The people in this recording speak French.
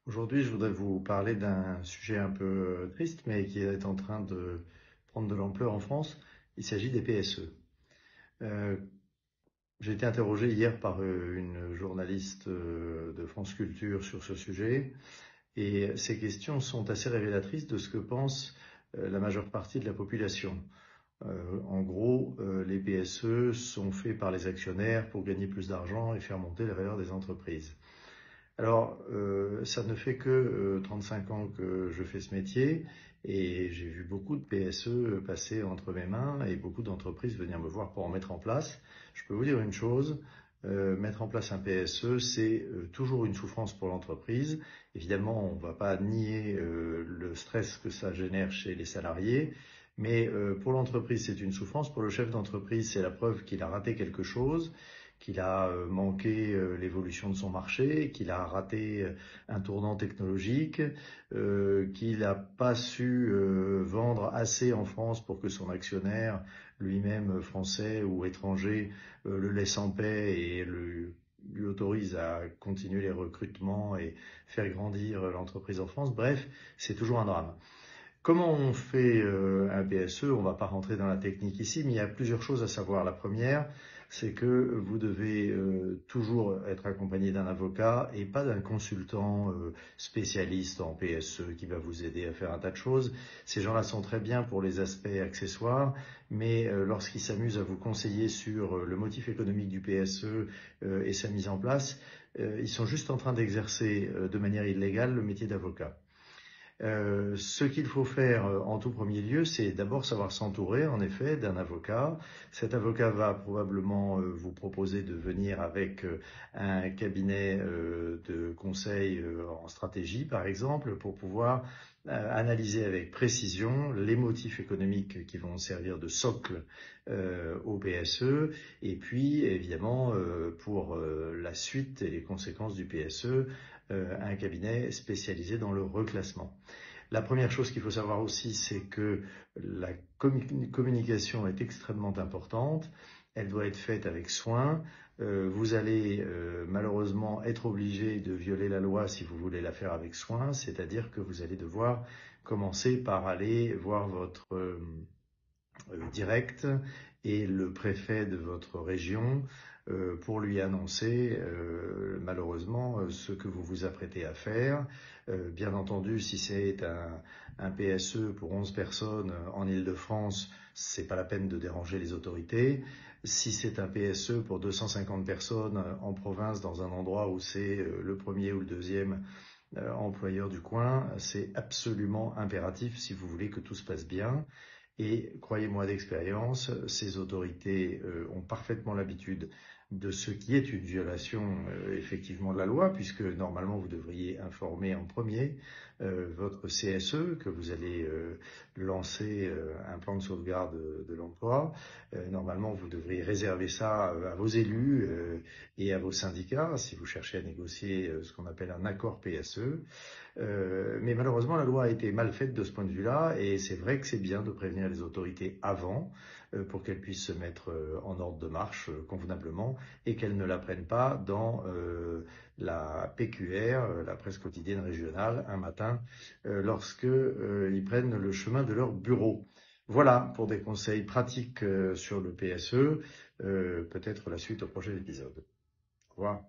Aujourd'hui, je voudrais vous parler d'un sujet un peu triste, mais qui est en train de prendre de l'ampleur en France. Il s'agit des PSE. Euh, j'ai été interrogé hier par une journaliste de France Culture sur ce sujet, et ces questions sont assez révélatrices de ce que pense la majeure partie de la population. En gros, les PSE sont faits par les actionnaires pour gagner plus d'argent et faire monter la valeur des entreprises. Alors, ça ne fait que 35 ans que je fais ce métier et j'ai vu beaucoup de PSE passer entre mes mains et beaucoup d'entreprises venir me voir pour en mettre en place. Je peux vous dire une chose, mettre en place un PSE, c'est toujours une souffrance pour l'entreprise. Évidemment, on ne va pas nier le stress que ça génère chez les salariés, mais pour l'entreprise, c'est une souffrance. Pour le chef d'entreprise, c'est la preuve qu'il a raté quelque chose, qu'il a manqué l'évolution de son marché, qu'il a raté un tournant technologique, qu'il n'a pas su vendre assez en France pour que son actionnaire, lui-même français ou étranger, le laisse en paix et lui autorise à continuer les recrutements et faire grandir l'entreprise en France. Bref, c'est toujours un drame. Comment on fait un PSE? On ne va pas rentrer dans la technique ici, mais il y a plusieurs choses à savoir. La première, c'est que vous devez toujours être accompagné d'un avocat et pas d'un consultant spécialiste en PSE qui va vous aider à faire un tas de choses. Ces gens-là sont très bien pour les aspects accessoires, mais lorsqu'ils s'amusent à vous conseiller sur le motif économique du PSE et sa mise en place, ils sont juste en train d'exercer de manière illégale le métier d'avocat. Ce qu'il faut faire en tout premier lieu, c'est d'abord savoir s'entourer, en effet, d'un avocat. Cet avocat va probablement vous proposer de venir avec un cabinet de conseil en stratégie, par exemple, pour pouvoir analyser avec précision les motifs économiques qui vont servir de socle au PSE, et puis, évidemment, pour la suite et les conséquences du PSE, un cabinet spécialisé dans le reclassement. La première chose qu'il faut savoir aussi, c'est que la communication est extrêmement importante. Elle doit être faite avec soin. Vous allez malheureusement être obligé de violer la loi si vous voulez la faire avec soin, c'est-à-dire que vous allez devoir commencer par aller voir votre direct et le préfet de votre région pour lui annoncer malheureusement ce que vous vous apprêtez à faire. Bien entendu, si c'est un PSE pour 11 personnes en Île-de-France, c'est pas la peine de déranger les autorités. Si c'est un PSE pour 250 personnes en province dans un endroit où c'est le premier ou le deuxième employeur du coin, c'est absolument impératif si vous voulez que tout se passe bien. Et croyez-moi d'expérience, ces autorités ont parfaitement l'habitude de ce qui est une violation effectivement de la loi, puisque normalement vous devriez informer en premier votre CSE que vous allez lancer un plan de sauvegarde de l'emploi. Normalement vous devriez réserver ça à vos élus et à vos syndicats si vous cherchez à négocier ce qu'on appelle un accord PSE. Mais malheureusement, la loi a été mal faite de ce point de vue-là, et c'est vrai que c'est bien de prévenir les autorités avant pour qu'elles puissent se mettre en ordre de marche convenablement et qu'elles ne la prennent pas dans la PQR, la presse quotidienne régionale, un matin, lorsque ils prennent le chemin de leur bureau. Voilà pour des conseils pratiques sur le PSE, peut-être la suite au prochain épisode. Au revoir.